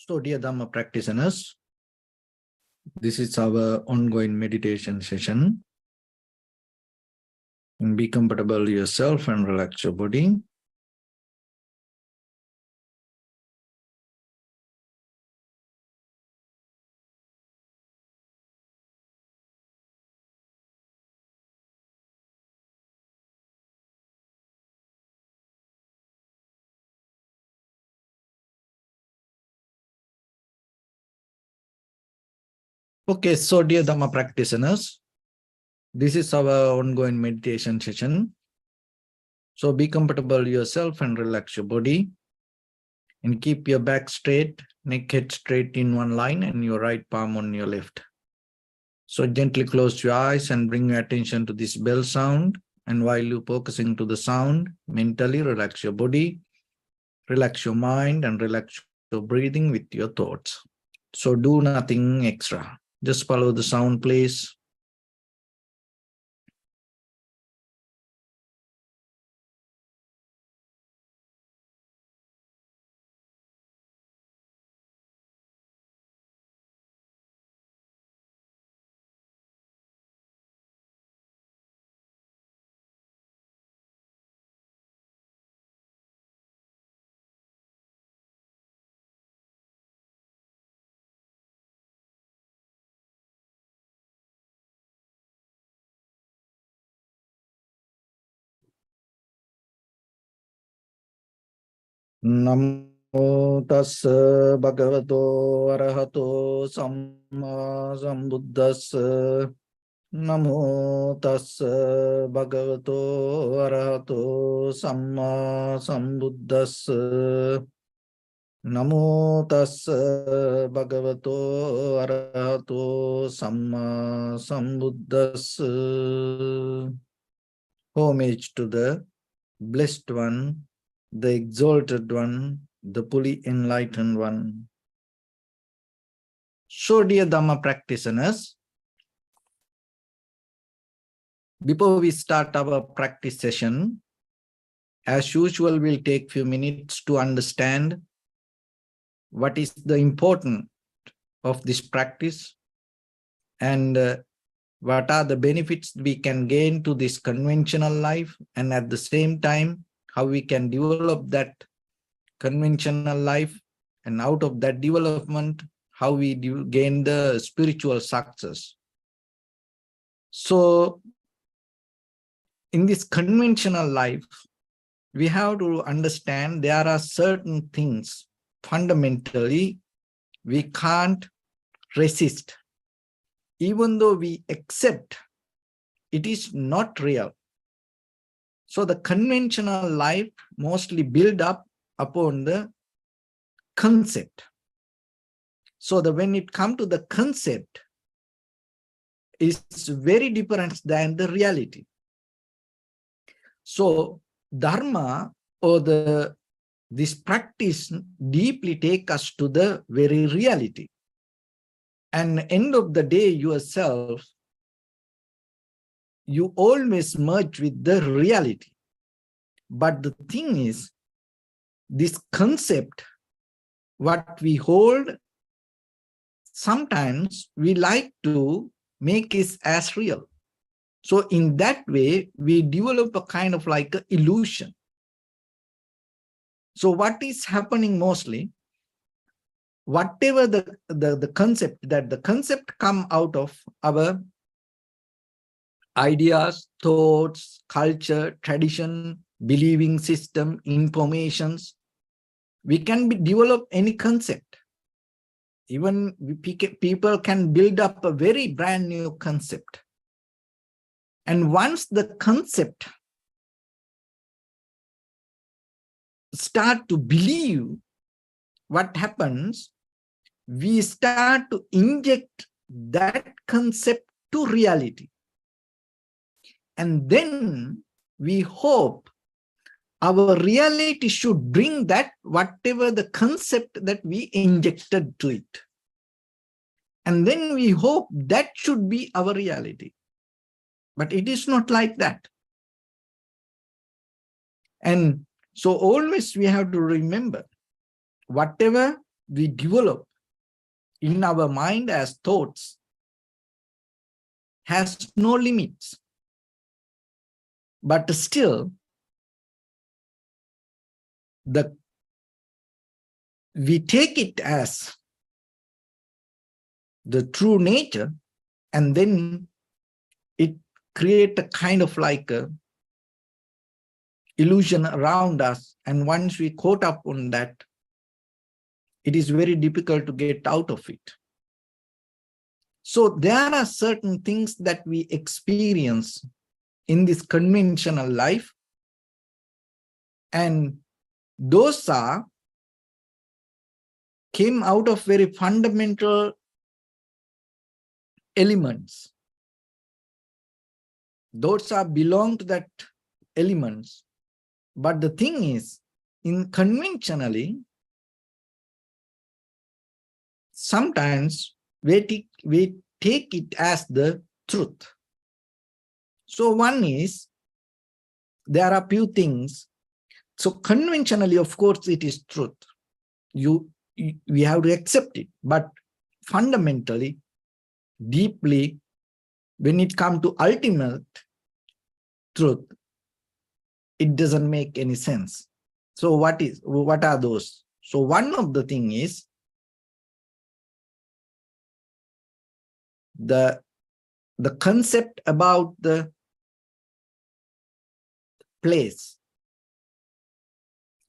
So, dear Dhamma practitioners, this is our ongoing meditation session. And be comfortable yourself and relax your body. Okay, so dear Dhamma practitioners, this is our ongoing meditation session. So be comfortable yourself and relax your body. And keep your back straight, neck head straight in one line and your right palm on your left. So gently close your eyes and bring your attention to this bell sound. And while you're focusing to the sound, mentally relax your body, relax your mind and relax your breathing with your thoughts. So do nothing extra. Just follow the sound, please. Namo tassa bhagavato arahato samma sambuddhassa. Namo tassa bhagavato arahato samma sambuddhassa. Namo tassa bhagavato arahato samma sambuddhassa. Homage to the Blessed One, the Exalted One, the fully enlightened One. So, dear Dhamma practitioners, before we start our practice session, as usual, we'll take a few minutes to understand what is the importance of this practice and what are the benefits we can gain to this conventional life, and at the same time, how we can develop that conventional life, and out of that development, how we gain the spiritual success. So, in this conventional life, we have to understand there are certain things fundamentally we can't resist. Even though we accept, it is not real. So the conventional life mostly build up upon the concept. So when it comes to the concept, it's very different than the reality. So Dharma or this practice deeply take us to the very reality. And end of the day, yourself, you always merge with the reality. But the thing is, this concept, what we hold, sometimes we like to make it as real. So in that way, we develop a kind of like an illusion. So what is happening mostly, whatever the concept, that the concept come out of our ideas, thoughts, culture, tradition, believing system, informations, we can develop any concept. Even people can build up a very brand new concept. And once the concept start to believe, what happens, we start to inject that concept to reality. And then we hope our reality should bring that whatever the concept that we injected to it. And then we hope that should be our reality. But it is not like that. And so always we have to remember, whatever we develop in our mind as thoughts has no limits. But still, we take it as the true nature, and then it creates a kind of like a illusion around us. And once we caught up on that, it is very difficult to get out of it. So there are certain things that we experience in this conventional life, and those came out of very fundamental elements. Those belong to that elements. But the thing is, in conventionally, sometimes we take it as the truth. So one is, there are few things. So conventionally, of course, it is truth. We have to accept it. But fundamentally, deeply, when it comes to ultimate truth, it doesn't make any sense. So what are those? So one of the thing is the concept about the place,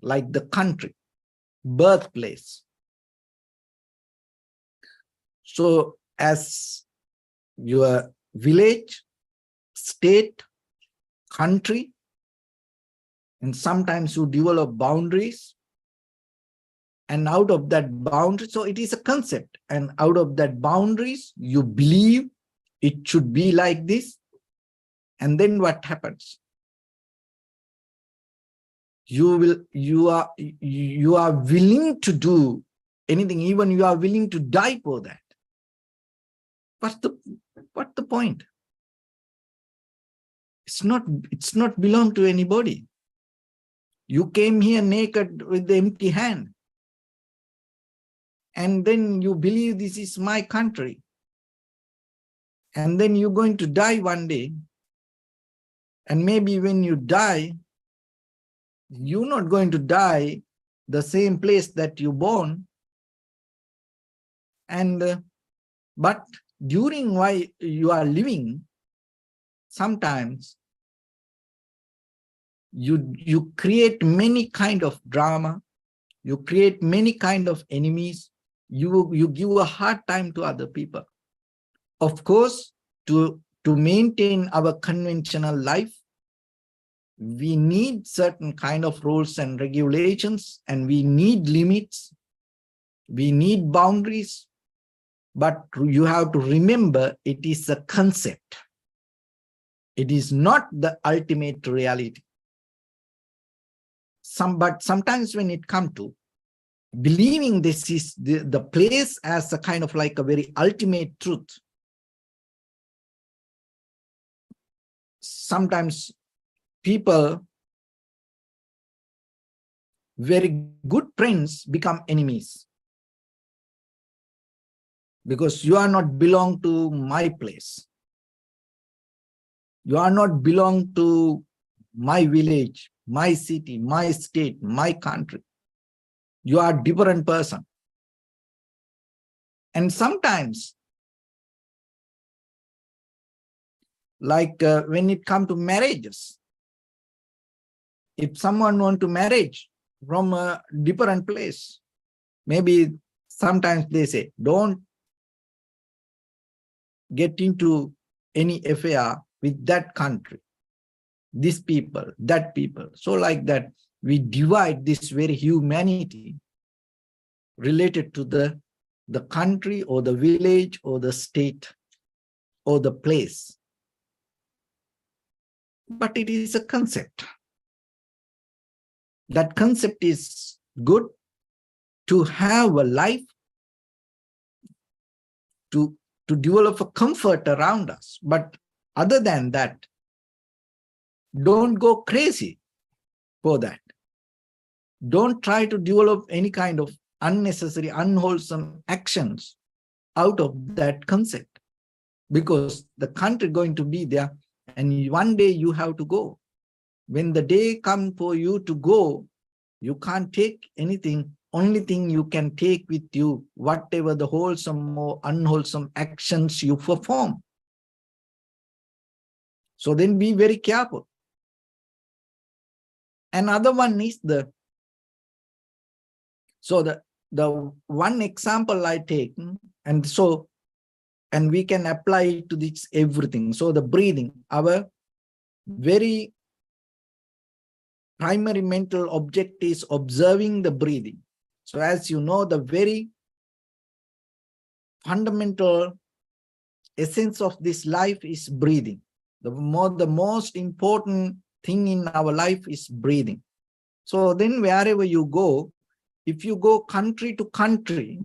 like the country, birthplace. So as your village, state, country, and sometimes you develop boundaries, and out of that boundary, so it is a concept, and out of that boundaries, you believe it should be like this, and then what happens? You are willing to do anything, even you are willing to die for that. What's the point? It's not belong to anybody. You came here naked with the empty hand, and then you believe this is my country, and then you're going to die one day, and maybe when you die, you're not going to die the same place that you born, and but during while you are living, sometimes you create many kind of drama, you create many kind of enemies, you give a hard time to other people. Of course, to maintain our conventional life, we need certain kind of rules and regulations, and we need limits, we need boundaries, but you have to remember it is a concept. It is not the ultimate reality. But sometimes when it comes to believing this is the place as a kind of like a very ultimate truth, sometimes people, very good friends, become enemies, because you are not belong to my place. You are not belong to my village, my city, my state, my country. You are a different person. And sometimes, like when it comes to marriages, if someone wants to marriage from a different place, maybe sometimes they say, don't get into any affair with that country, this people, that people. So like that, we divide this very humanity related to the country or the village or the state or the place. But it is a concept. That concept is good to have a life, to develop a comfort around us. But other than that, don't go crazy for that. Don't try to develop any kind of unnecessary, unwholesome actions out of that concept. Because the country going to be there, and one day you have to go. When the day comes for you to go, you can't take anything. Only thing you can take with you, whatever the wholesome or unwholesome actions you perform. So then be very careful. Another one is the one example I take, and we can apply it to this everything. So the breathing, our very primary mental object is observing the breathing. So as you know, the very fundamental essence of this life is breathing. The most important thing in our life is breathing. So then wherever you go, if you go country to country,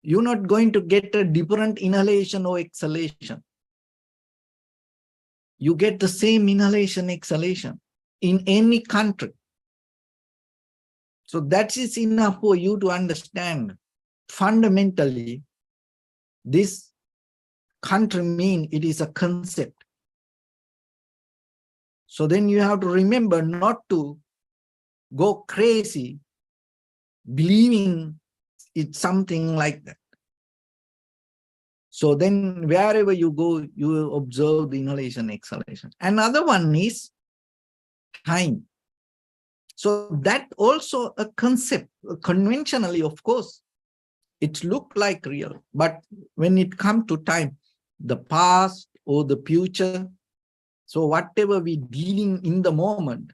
you're not going to get a different inhalation or exhalation. You get the same inhalation, exhalation in any country. So that is enough for you to understand fundamentally this country mean it is a concept. So then you have to remember not to go crazy believing it's something like that. So then wherever you go, you will observe the inhalation, exhalation. Another one is time. So that also a concept, conventionally, of course, it look like real, but when it comes to time, the past or the future, so whatever we dealing in the moment,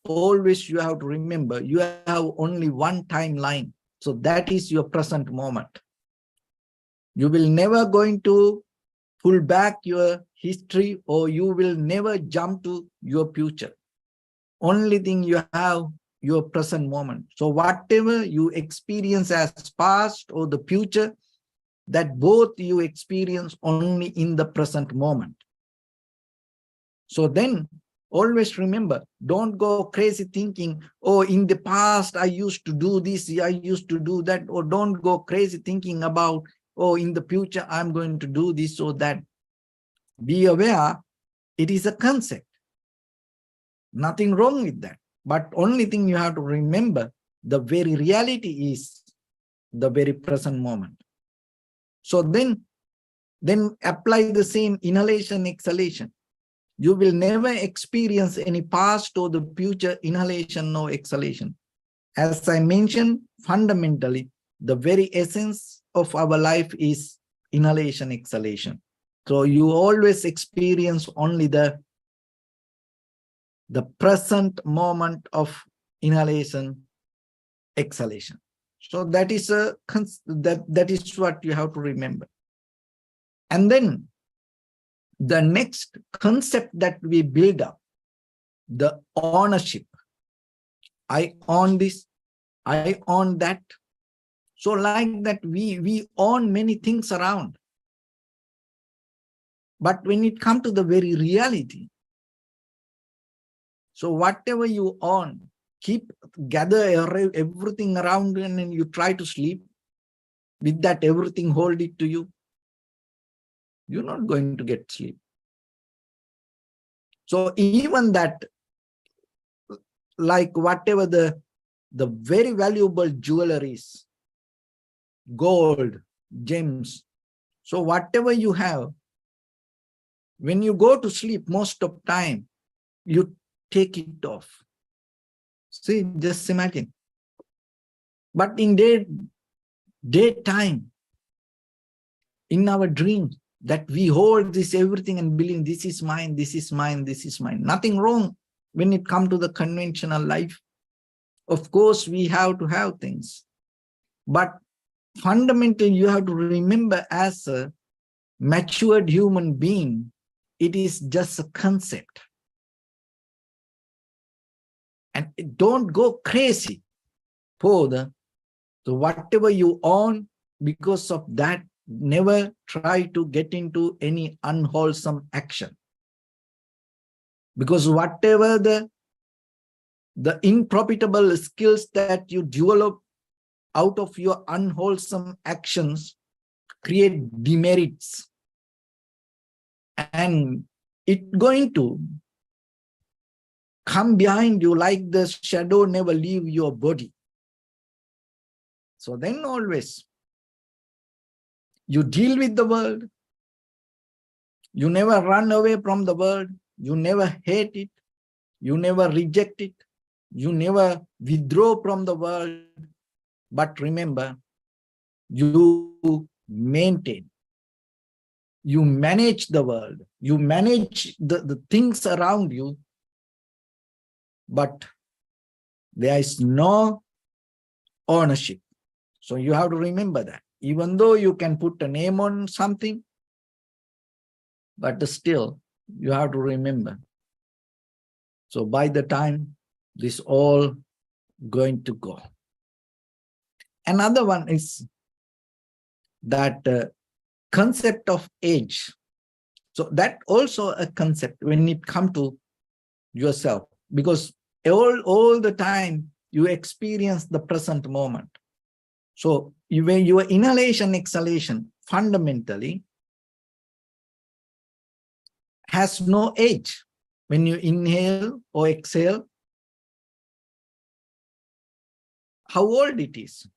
always you have to remember, you have only one timeline. So that is your present moment. You will never going to pull back your history, or you will never jump to your future. Only thing you have your present moment. So whatever you experience as past or the future, that both you experience only in the present moment. So then always remember, don't go crazy thinking, oh, in the past I used to do this, I used to do that, or don't go crazy thinking about, oh, in the future I'm going to do this or that. Be aware, it is a concept. Nothing wrong with that. But only thing you have to remember, the very reality is the very present moment. So then apply the same inhalation, exhalation. You will never experience any past or the future inhalation or exhalation. As I mentioned, fundamentally, the very essence of our life is inhalation, exhalation. So you always experience only the present moment of inhalation, exhalation. So that is that is what you have to remember. And then the next concept that we build up, the ownership. I own this, I own that. So like that, we own many things around. But when it comes to the very reality, so whatever you own, gather everything around you, and then you try to sleep with that everything, hold it to you. You're not going to get sleep. So even that, like whatever the very valuable jewelries, gold, gems, so whatever you have, when you go to sleep, most of time, you take it off. See, just imagine. But in daytime, in our dreams, that we hold this everything and believe this is mine, this is mine, this is mine. Nothing wrong when it comes to the conventional life. Of course, we have to have things. But fundamentally, you have to remember, as a matured human being, it is just a concept. And don't go crazy for so whatever you own, because of that, never try to get into any unwholesome action. Because whatever the improfitable skills that you develop out of your unwholesome actions create demerits, and it's going to come behind you like the shadow never leave your body. So then always you deal with the world. You never run away from the world. You never hate it. You never reject it. You never withdraw from the world. But remember, you maintain. You manage the world. You manage the things around you. But there is no ownership. So you have to remember that. Even though you can put a name on something, but still you have to remember. So by the time this all going to go. Another one is that concept of age. So that also a concept when it comes to yourself, because all the time you experience the present moment. So when your inhalation, exhalation fundamentally has no age. When you inhale or exhale, how old it is.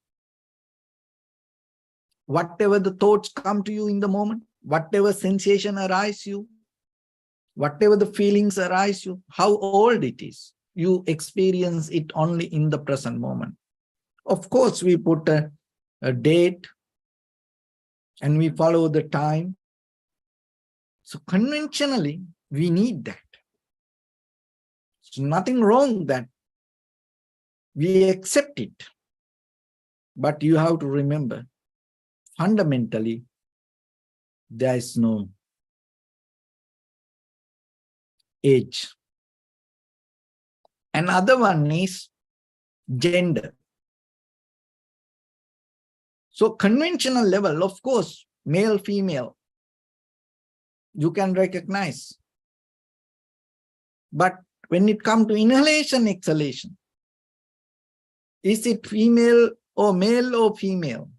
Whatever the thoughts come to you in the moment, whatever sensation arise you, whatever the feelings arise you, how old it is. You experience it only in the present moment. Of course, we put a date and we follow the time. So conventionally, we need that. There's nothing wrong that we accept it. But you have to remember, fundamentally, there is no age. Another one is gender. So conventional level, of course, male, female, you can recognize. But when it comes to inhalation, exhalation, is it female or male or female?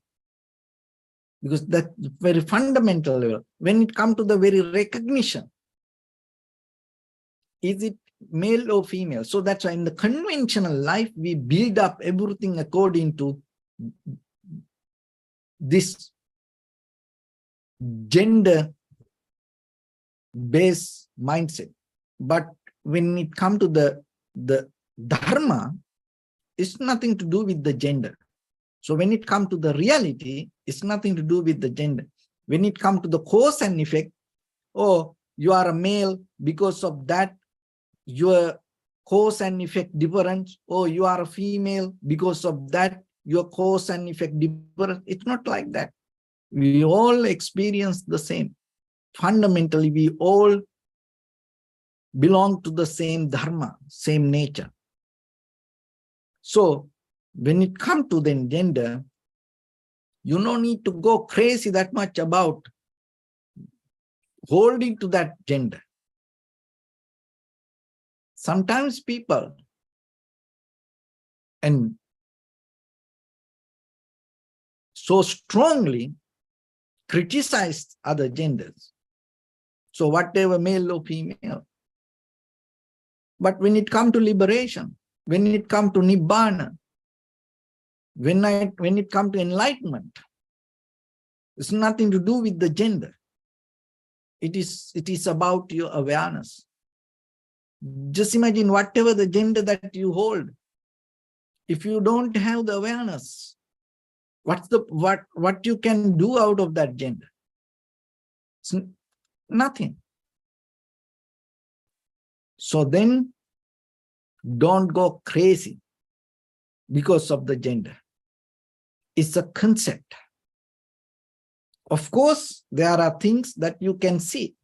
Because that's very fundamental level. When it comes to the very recognition, is it male or female? So that's why in the conventional life, we build up everything according to this gender-based mindset. But when it comes to the Dharma, it's nothing to do with the gender. So when it comes to the reality, it's nothing to do with the gender. When it comes to the cause and effect, oh, you are a male, because of that, your cause and effect difference, or you are a female, because of that, your cause and effect difference. It's not like that. We all experience the same. Fundamentally, we all belong to the same Dharma, same nature. So when it comes to the gender, you don't need to go crazy that much about holding to that gender. Sometimes people and so strongly criticize other genders. So whatever, male or female. But when it comes to liberation, when it comes to Nibbana, when it comes to enlightenment, it's nothing to do with the gender. It is about your awareness. Just imagine whatever the gender that you hold, if you don't have the awareness, what you can do out of that gender? It's nothing. So then don't go crazy because of the gender. It's a concept. Of course, there are things that you can see,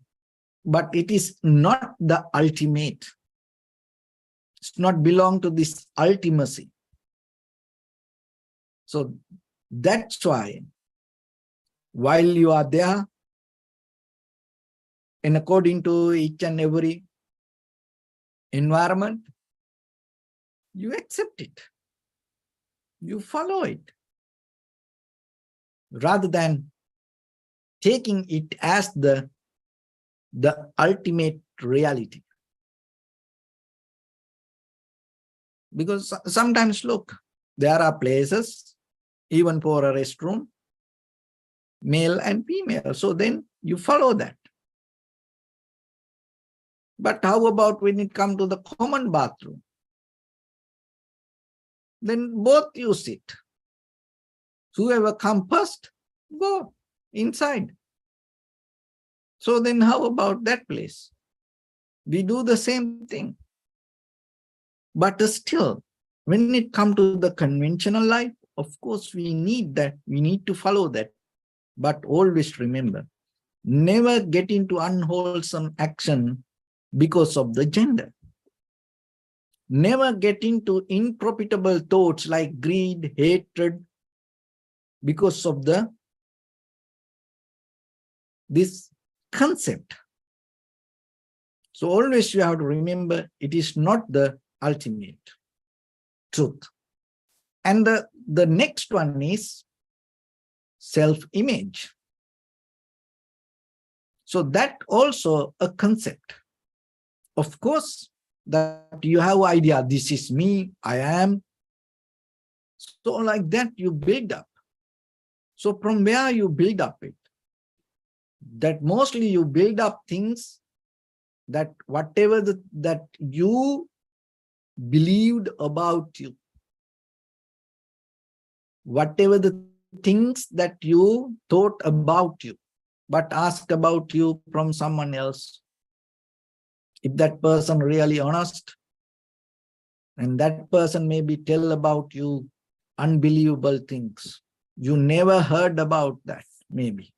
but it is not the ultimate. It's not belong to this ultimacy. So that's why while you are there, and according to each and every environment, you accept it. You follow it. rather than taking it as the ultimate reality. Because sometimes, look, there are places, even for a restroom, male and female. So then you follow that. But how about when it comes to the common bathroom? Then both use it. Whoever comes first, go inside. So then how about that place? We do the same thing. But still, when it comes to the conventional life, of course, we need that. We need to follow that. But always remember, never get into unwholesome action because of the gender. Never get into unprofitable thoughts like greed, hatred, because of this concept. So always you have to remember, it is not the ultimate truth. And the next one is self-image. So that also a concept. Of course, that you have idea, this is me, I am. So like that you build up. So from where you build up it? That mostly you build up things that whatever that you believed about you, whatever the things that you thought about you, but ask about you from someone else. If that person really honest, and that person maybe tell about you unbelievable things. You never heard about that, maybe.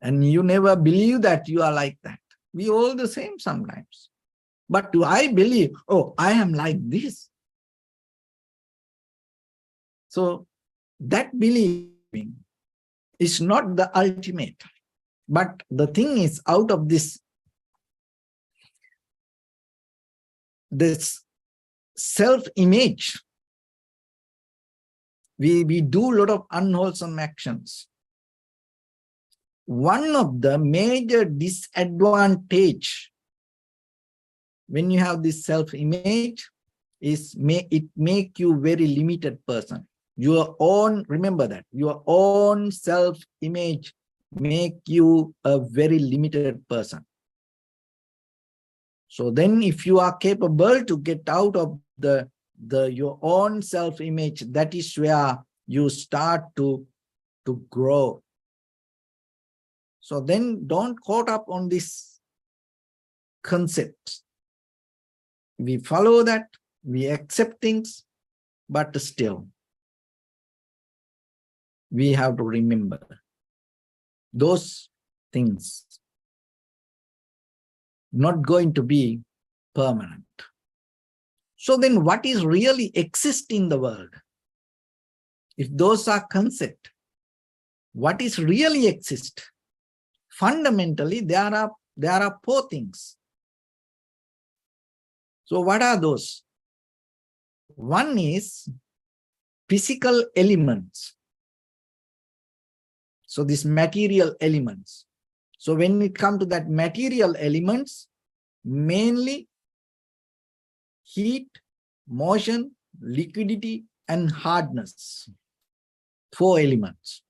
And you never believe that you are like that. We all the same sometimes. But do I believe, oh, I am like this? So that believing is not the ultimate. But the thing is, out of this self-image, we do a lot of unwholesome actions. One of the major disadvantage when you have this self-image is it make you very limited person. Your own, remember that, your own self-image make you a very limited person. So then if you are capable to get out of your own self-image, that is where you start to grow. So then don't caught up on this concept. We follow that, we accept things, but still we have to remember those things not going to be permanent. So then what is really exist in the world? If those are concepts, what is really exist? Fundamentally, there are four things. So what are those? One is physical elements. So these material elements. So when it comes to that material elements, mainly heat, motion, liquidity, and hardness. 4 elements.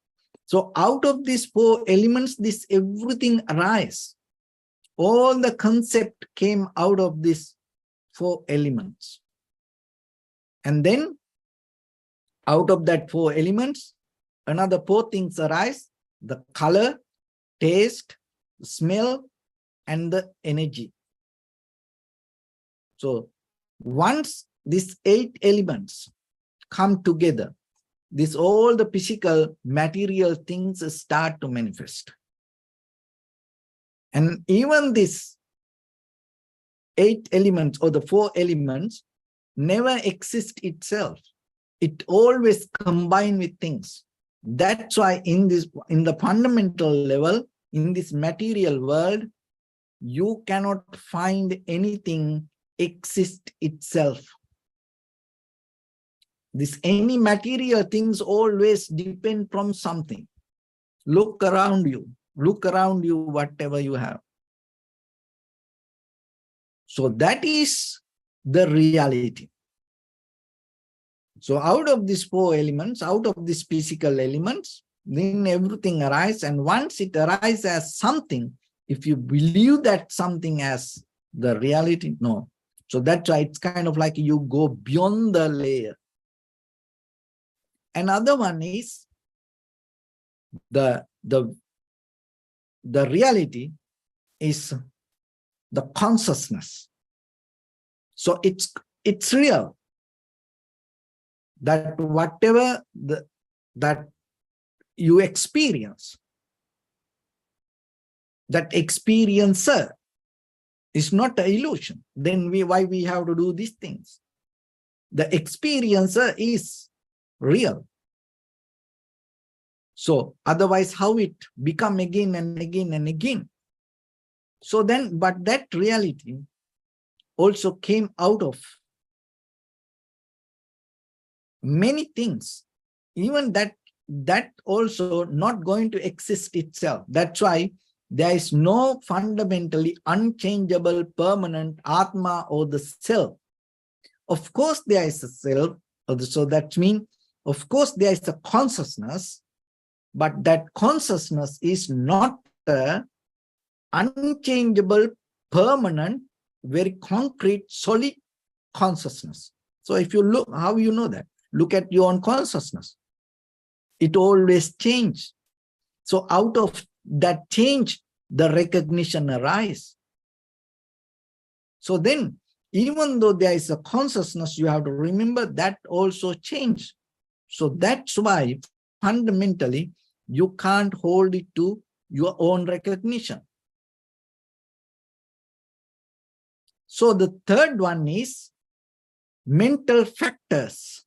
So out of these 4 elements, this everything arises. All the concept came out of these 4 elements. And then out of that 4 elements, another 4 things arise: the color, taste, smell, and the energy. So once these 8 elements come together, all the physical material things start to manifest. And even these 8 elements or the 4 elements never exist itself. It always combines with things. That's why in the fundamental level, in this material world, you cannot find anything exist itself. Any material things always depend from something. Look around you, whatever you have. So that is the reality. So out of these four elements, out of these physical elements, then everything arises. And once it arises as something, if you believe that something as the reality, no. So that's why it's kind of like you go beyond the layer. Another one is the reality is the consciousness. So it's real that whatever that you experience, that experiencer is not an illusion. Then why we have to do these things? The experiencer is real. So otherwise, how it become again and again and again? So then, but that reality also came out of many things. Even that also not going to exist itself. That's why there is no fundamentally unchangeable permanent Atma or the self. Of course, there is a self. So that means, of course, there is a consciousness, but that consciousness is not a unchangeable, permanent, very concrete, solid consciousness. So if you look, how you know that? Look at your own consciousness. It always changes. So out of that change, the recognition arises. So then, even though there is a consciousness, you have to remember that also change. So that's why fundamentally, you can't hold it to your own recognition. So the third one is mental factors.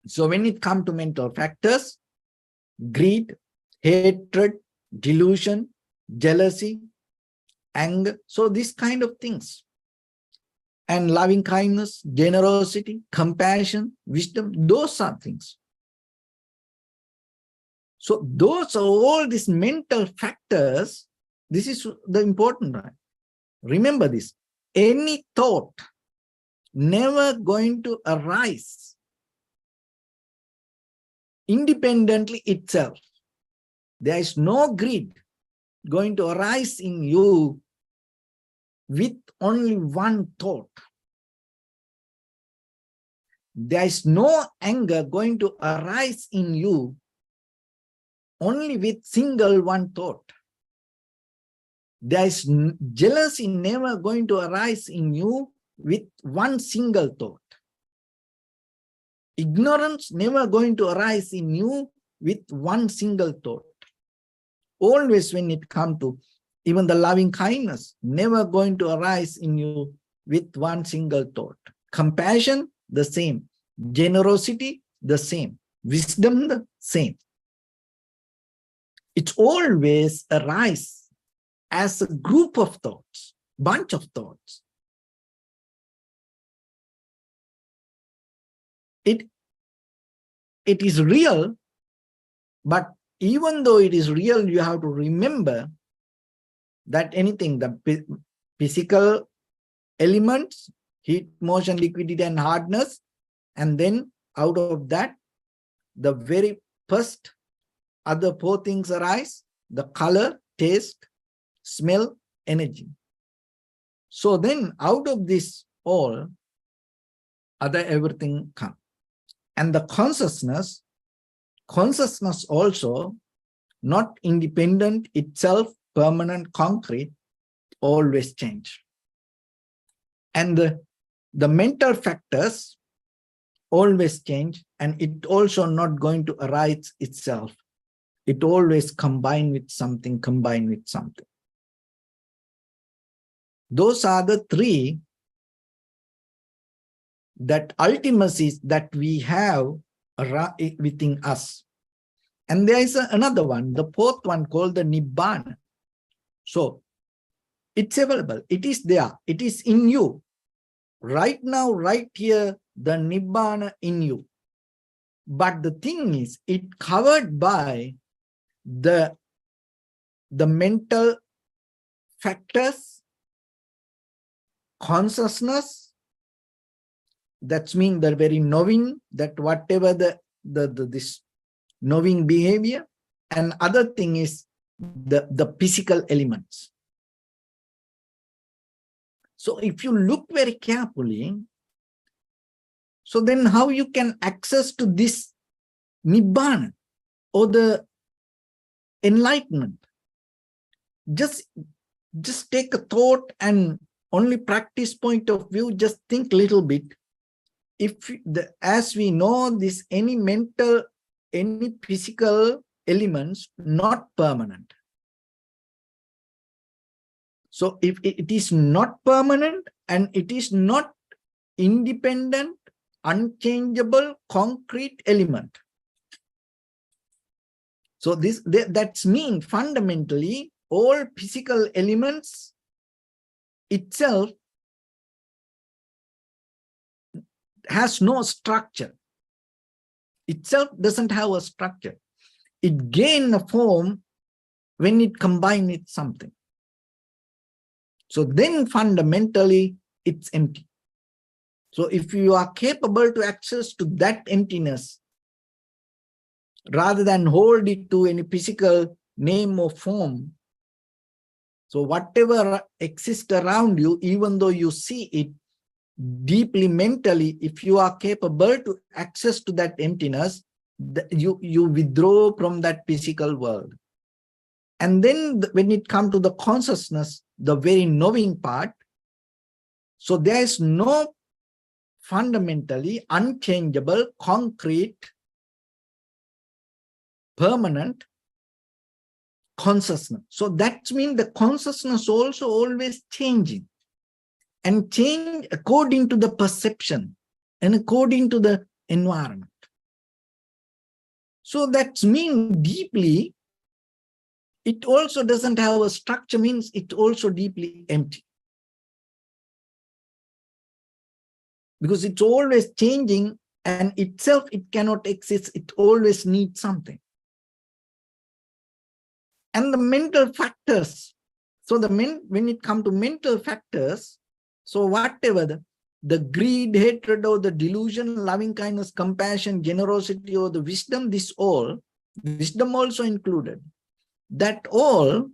So when it comes to mental factors, greed, hatred, delusion, jealousy, anger, so these kind of things. And loving kindness, generosity, compassion, wisdom, those are things. So those are all these mental factors. This is the important one. Remember this. Any thought never going to arise independently itself. There is no greed going to arise in you with only one thought. There is no anger going to arise in you only with single one thought. There is jealousy never going to arise in you with one single thought. Ignorance never going to arise in you with one single thought. Always when it comes to even the loving kindness, never going to arise in you with one single thought. Compassion, the same. Generosity, the same. Wisdom, the same. It always arises as a group of thoughts, bunch of thoughts. It is real, but even though it is real, you have to remember that anything, the physical elements, heat, motion, liquidity, and hardness, and then out of that, the very first other four things arise: the color, taste, smell, energy. So then out of this all, other everything comes. And the consciousness also not independent itself, permanent, concrete, always change. And the mental factors always change, and it also not going to arise itself. It always combine with something, Those are the three that ultimacies that we have within us. And there is another one, the fourth one called the Nibbana. So it's available, it is there, it is in you. Right now, right here, the Nibbana in you. But the thing is, it covered by the mental factors, consciousness, that means the very knowing, that whatever this knowing behavior, and other thing is the physical elements. So if you look very carefully, so then how you can access to this Nibbana or the enlightenment? Just take a thought and only practice point of view, just think a little bit. As we know, this any mental, any physical elements not permanent. So if it is not permanent and it is not independent, unchangeable, concrete element. So that means fundamentally all physical elements itself has no structure. Itself doesn't have a structure. It gains a form when it combines with something. So then fundamentally it's empty. So if you are capable to access to that emptiness, rather than hold it to any physical name or form, so whatever exists around you, even though you see it deeply mentally, if you are capable to access to that emptiness, you withdraw from that physical world. And then when it comes to the consciousness, the very knowing part, so there is no fundamentally unchangeable, concrete, permanent consciousness. So that means the consciousness also always changing, and change according to the perception and according to the environment. So that means deeply, it also doesn't have a structure, means it also deeply empty. Because it's always changing, and itself it cannot exist, it always needs something. And the mental factors, so when it comes to mental factors, so whatever the greed, hatred, or the delusion, loving kindness, compassion, generosity, or the wisdom, this all, wisdom also included, that all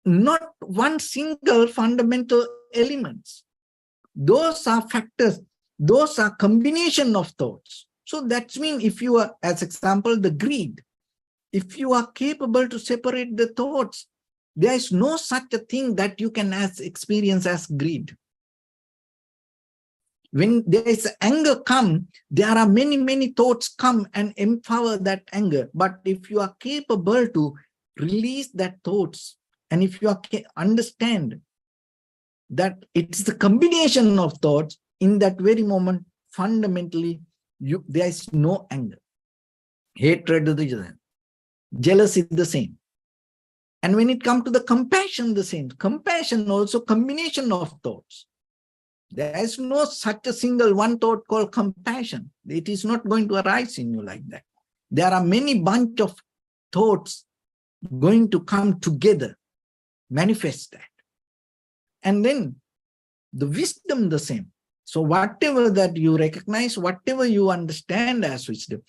not one single fundamental elements. Those are factors, those are combination of thoughts. So that means if you are, as example, the greed, if you are capable to separate the thoughts, there is no such a thing that you can experience as greed. When there is anger come, there are many thoughts come and empower that anger. But if you are capable to release that thoughts, and if you are understand that it's the combination of thoughts, in that very moment, fundamentally, there is no anger. Hatred is the same. Jealousy is the same. And when it comes to the compassion, the same. Compassion also combination of thoughts. There is no such a single one thought called compassion. It is not going to arise in you like that. There are many bunch of thoughts going to come together, manifest that. And then the wisdom the same. So whatever that you recognize, whatever you understand as wisdom,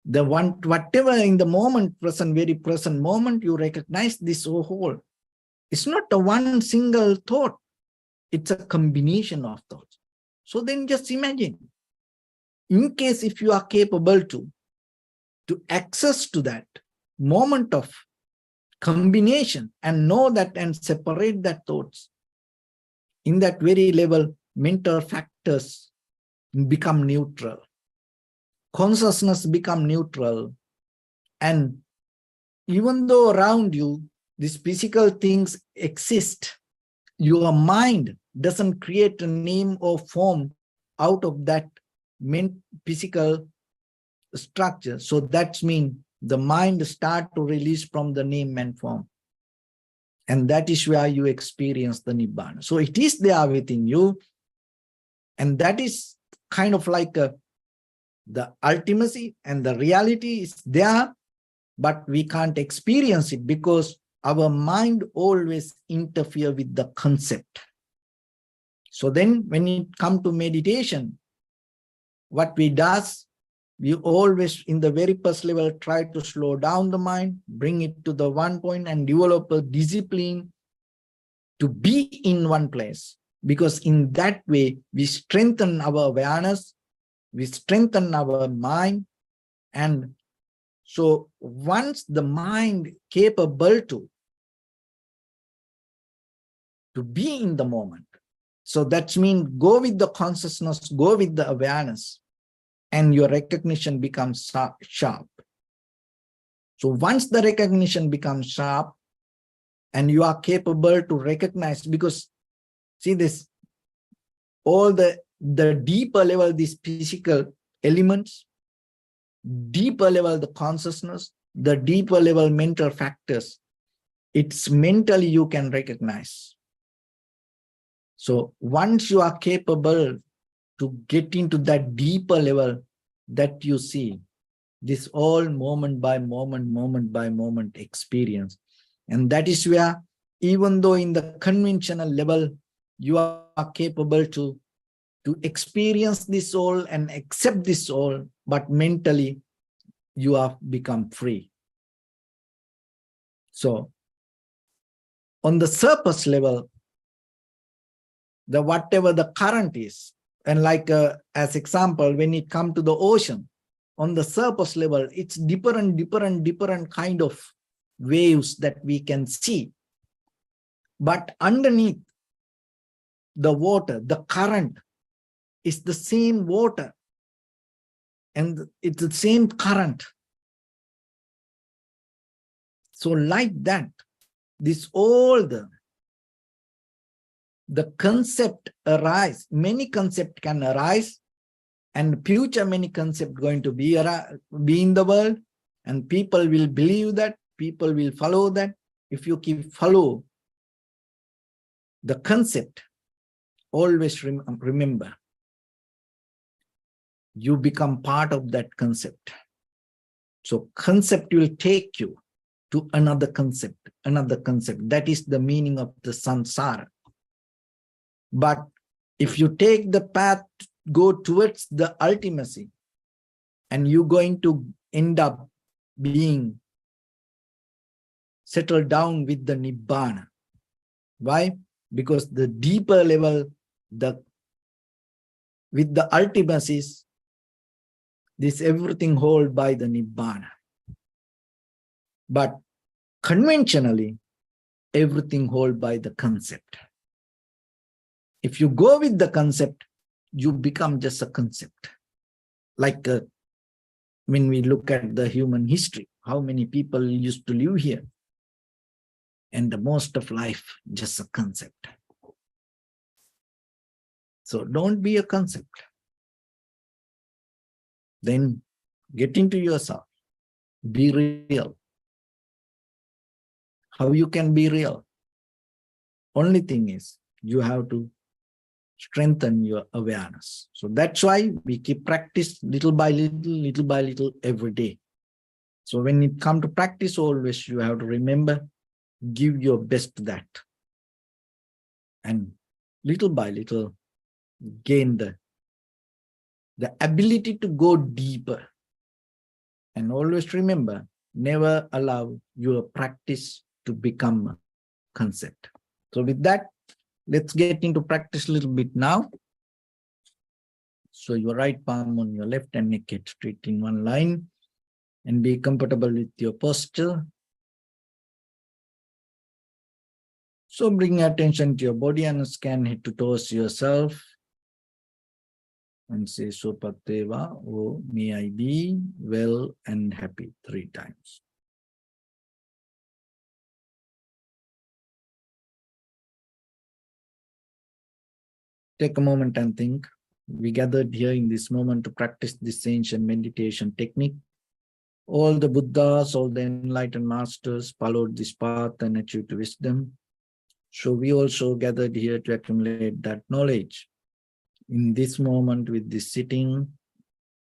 whatever in the moment, very present moment, you recognize this whole. It's not a one single thought. It's a combination of thoughts. So then just imagine, in case if you are capable to access to that moment of combination and know that and separate that thoughts, in that very level, mental factors become neutral. Consciousness become neutral. And even though around you, these physical things exist, your mind doesn't create a name or form out of that physical structure. So that means the mind start to release from the name and form. And that is where you experience the Nibbana. So it is there within you. And that is kind of like the ultimacy and the reality is there, but we can't experience it because our mind always interfere with the concept. So then when it comes to meditation, what we does, we always in the very first level try to slow down the mind, bring it to the one point and develop a discipline to be in one place. Because in that way, we strengthen our awareness, we strengthen our mind. And so once the mind capable to be in the moment, so that means go with the consciousness, go with the awareness, and your recognition becomes sharp. So once the recognition becomes sharp and you are capable to recognize, because see this, all the deeper level, these physical elements, deeper level, the consciousness, the deeper level mental factors, it's mentally you can recognize. So once you are capable to get into that deeper level that you see, this all moment by moment experience. And that is where, even though in the conventional level, you are capable to experience this all and accept this all, but mentally you have become free. So on the surface level, the whatever the current is, and like as example, when it comes to the ocean, on the surface level, it's different kind of waves that we can see. But underneath the water, the current is the same water and it's the same current. So like that, this all the concept arise, many concepts can arise, and future many concepts going to be in the world, and people will believe that, people will follow that. If you keep follow the concept, always remember, you become part of that concept. So concept will take you to another concept. That is the meaning of the samsara. But if you take the path, go towards the ultimacy, and you're going to end up being settled down with the Nibbana. Why? Because the deeper level, with the ultimacies, this everything held by the Nibbana. But conventionally, everything held by the concept. If you go with the concept, you become just a concept. Like when we look at the human history, how many people used to live here? And the most of life, just a concept. So don't be a concept. Then get into yourself. Be real. How you can be real? Only thing is, you have to strengthen your awareness. So that's why we keep practice little by little every day. So when it comes to practice, always you have to remember, give your best to that. And little by little, gain the ability to go deeper. And always remember, never allow your practice to become a concept. So with that, let's get into practice a little bit now. So your right palm on your left and naked straight in one line, and be comfortable with your posture. So bring your attention to your body and scan head to toes yourself. And say, Sopateva, oh, may I be well and happy 3 times. Take a moment and think. We gathered here in this moment to practice this ancient meditation technique. All the Buddhas, all the enlightened masters followed this path and achieved wisdom. So we also gathered here to accumulate that knowledge. In this moment with this sitting,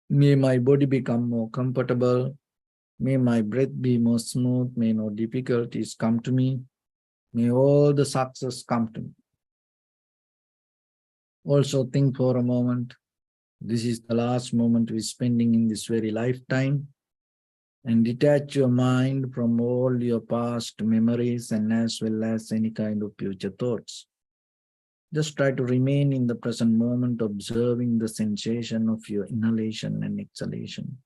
may my body become more comfortable. May my breath be more smooth. May no difficulties come to me. May all the success come to me. Also think for a moment, this is the last moment we're spending in this very lifetime, and detach your mind from all your past memories and as well as any kind of future thoughts. Just try to remain in the present moment, observing the sensation of your inhalation and exhalation.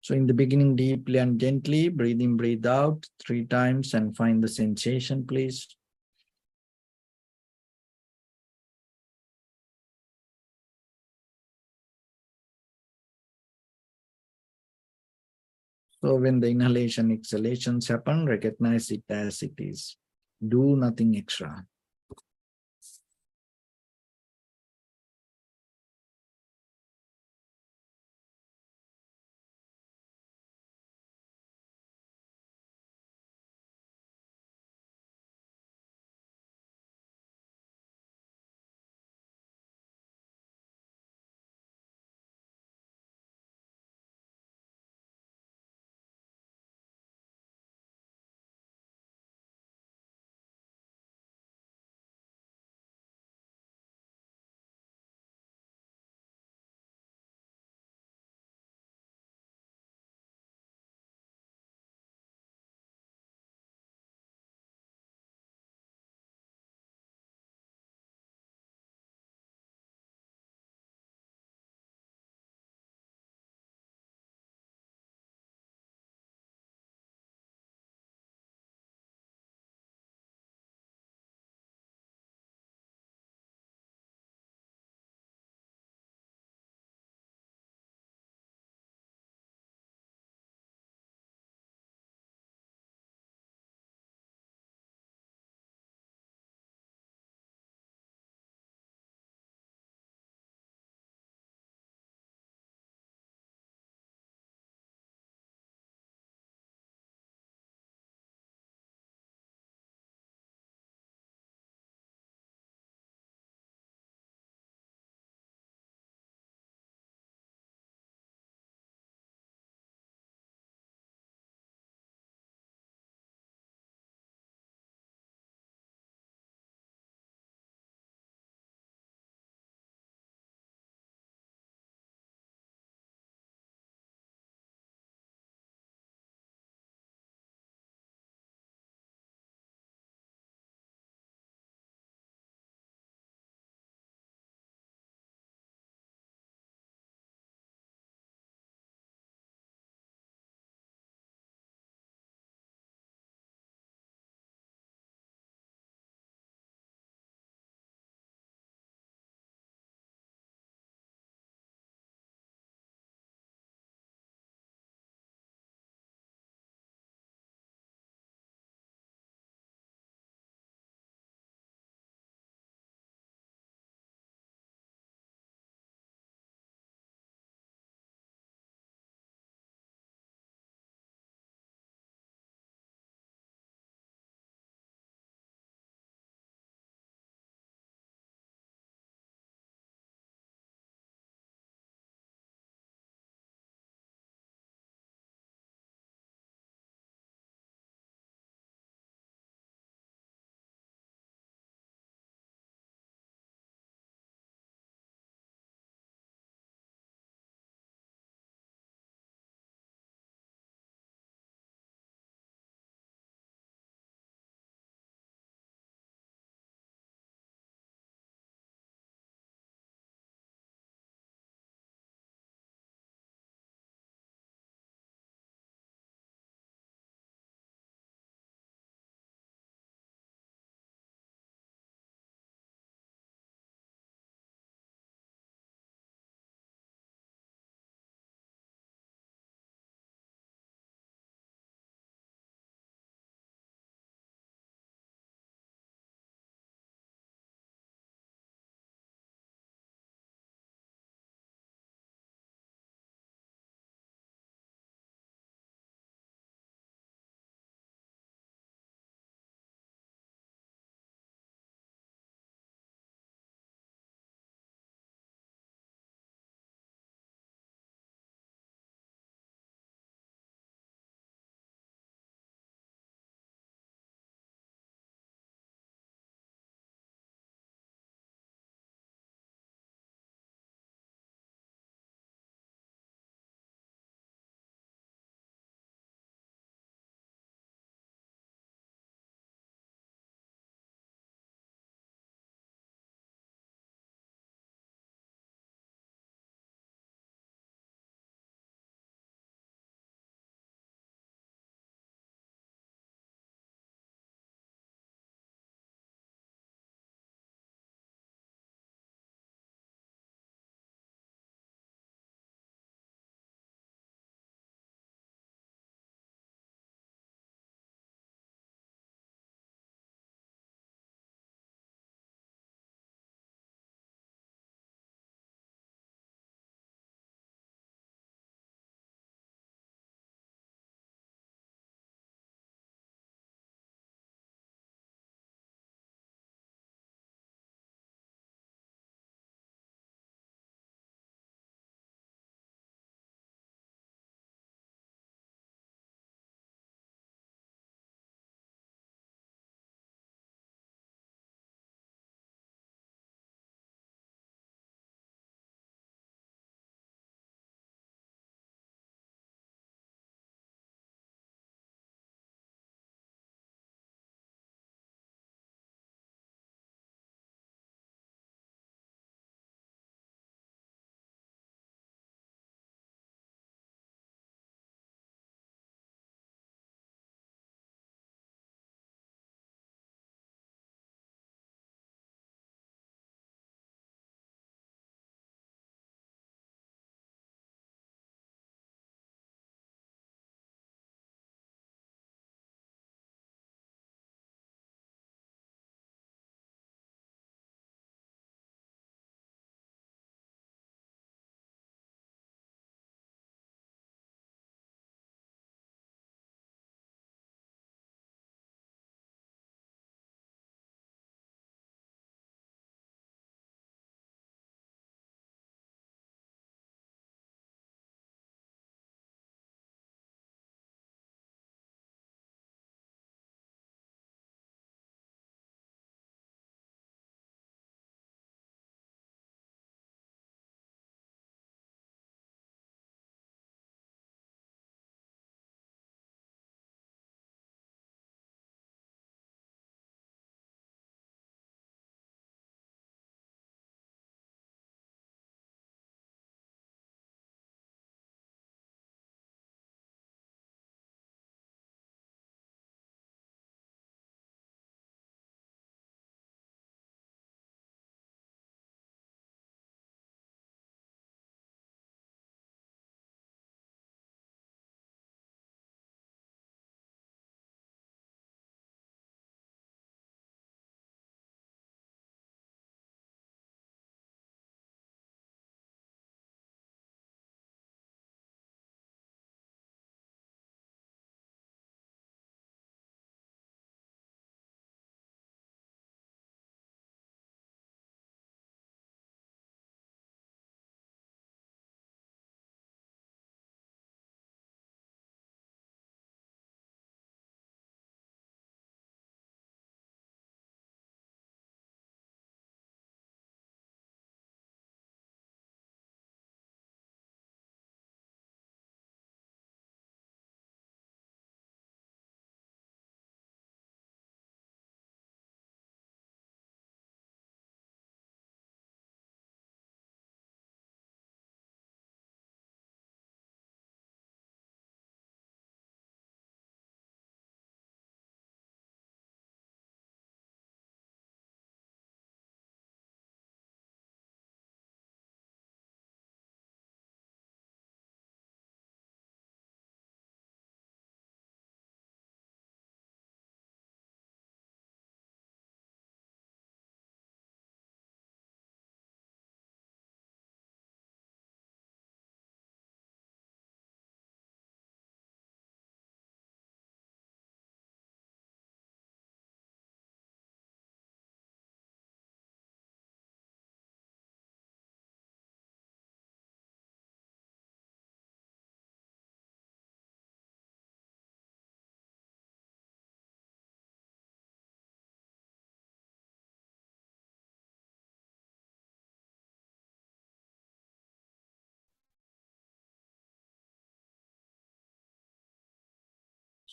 So in the beginning, deeply and gently, breathe in, breathe out 3 times and find the sensation, please. So when the inhalation, exhalations happen, recognize it as it is. Do nothing extra.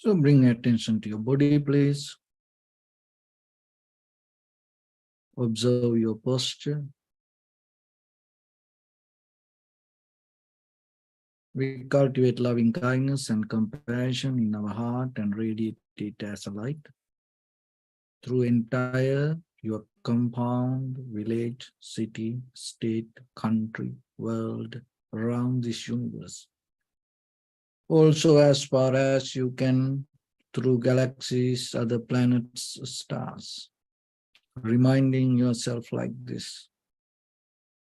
So bring attention to your body, please. Observe your posture. We cultivate loving kindness and compassion in our heart and radiate it as a light through entire your compound, village, city, state, country, world, around this universe. Also, as far as you can, through galaxies, other planets, stars, reminding yourself like this.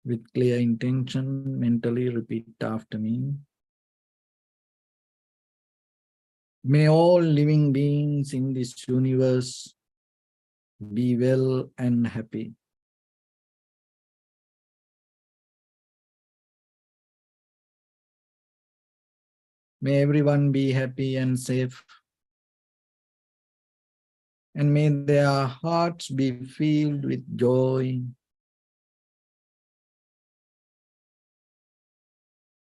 With clear intention, mentally repeat after me. May all living beings in this universe be well and happy. May everyone be happy and safe. And may their hearts be filled with joy.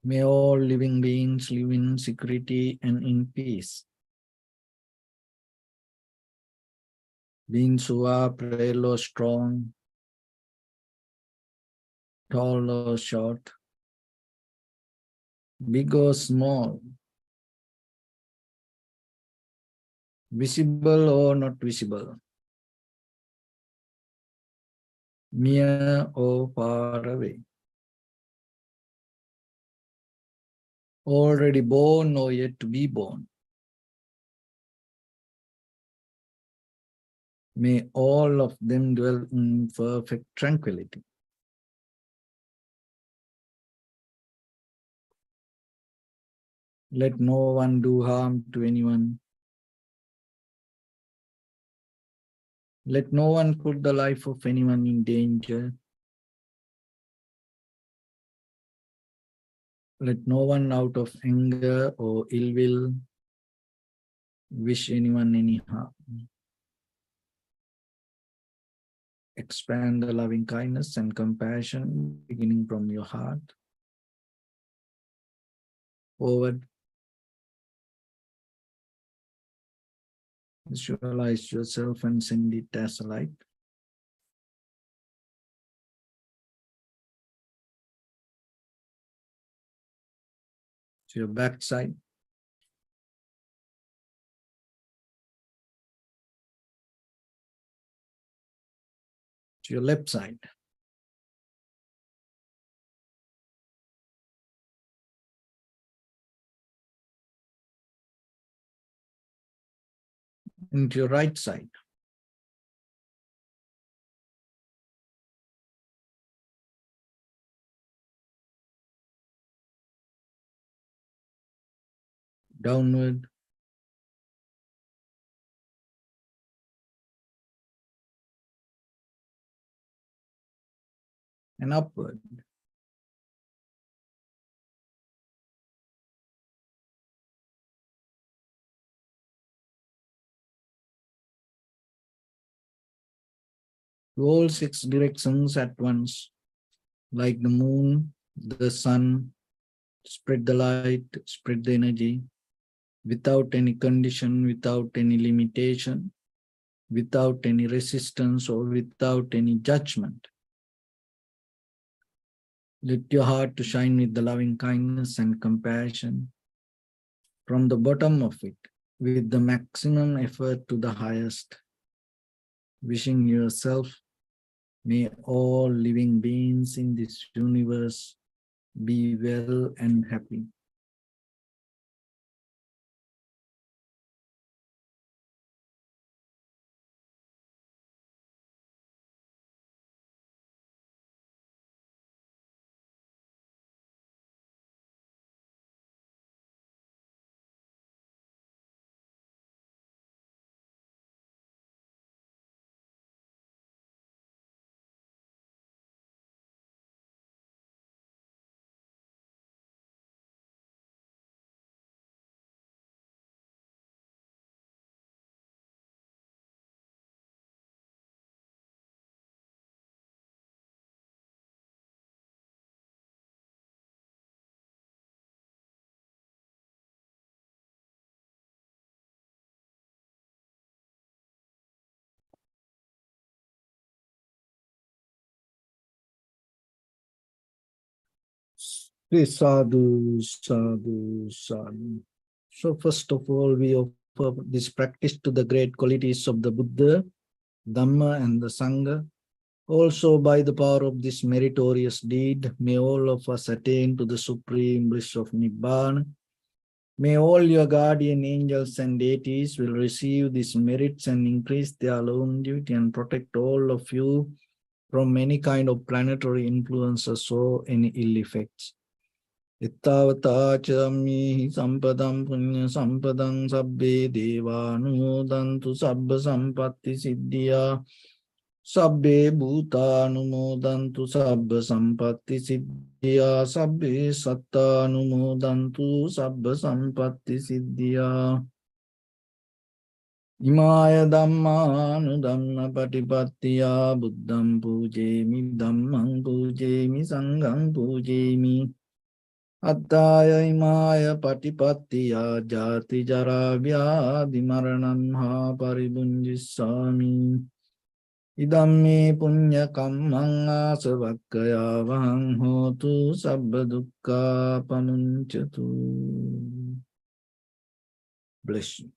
May all living beings live in security and in peace. Beings who are frail or strong, tall or short, big or small, visible or not visible, near or far away, already born or yet to be born. May all of them dwell in perfect tranquility. Let no one do harm to anyone. Let no one put the life of anyone in danger. Let no one out of anger or ill will wish anyone any harm. Expand the loving kindness and compassion beginning from your heart forward. Visualize yourself and send it as a light. To your backside. To your left side. Into your right side. Downward. And upward. To all six directions at once, like the moon, the sun, spread the light, spread the energy, without any condition, without any limitation, without any resistance or without any judgment. Let your heart to shine with the loving kindness and compassion from the bottom of it, with the maximum effort to the highest. Wishing yourself, may all living beings in this universe be well and happy. Sadhu, sadhu, sadhu. So first of all, we offer this practice to the great qualities of the Buddha, Dhamma, and the Sangha. Also, by the power of this meritorious deed, may all of us attain to the supreme bliss of Nibbana. May all your guardian angels and deities will receive these merits and increase their longevity and protect all of you from any kind of planetary influences or any ill effects. Ittavata chammi sampadam punya sampadam sabbe deva anumodantu sabba sampatti siddhya sabbe bhuta anumodantu sabba sampatti siddhya sabbe satta anumodantu sabba sampatti siddhya Imaya dhammanu dhamma patipattiya buddham pujemi dhammam pujemi sangham pujemi Attaya imaya patipattiya jati jara vyadhi maranam ha paribunjissami Idammi punya kammang asavakkaya vahang hotu sabba dukkha pamuncatu. Bless you.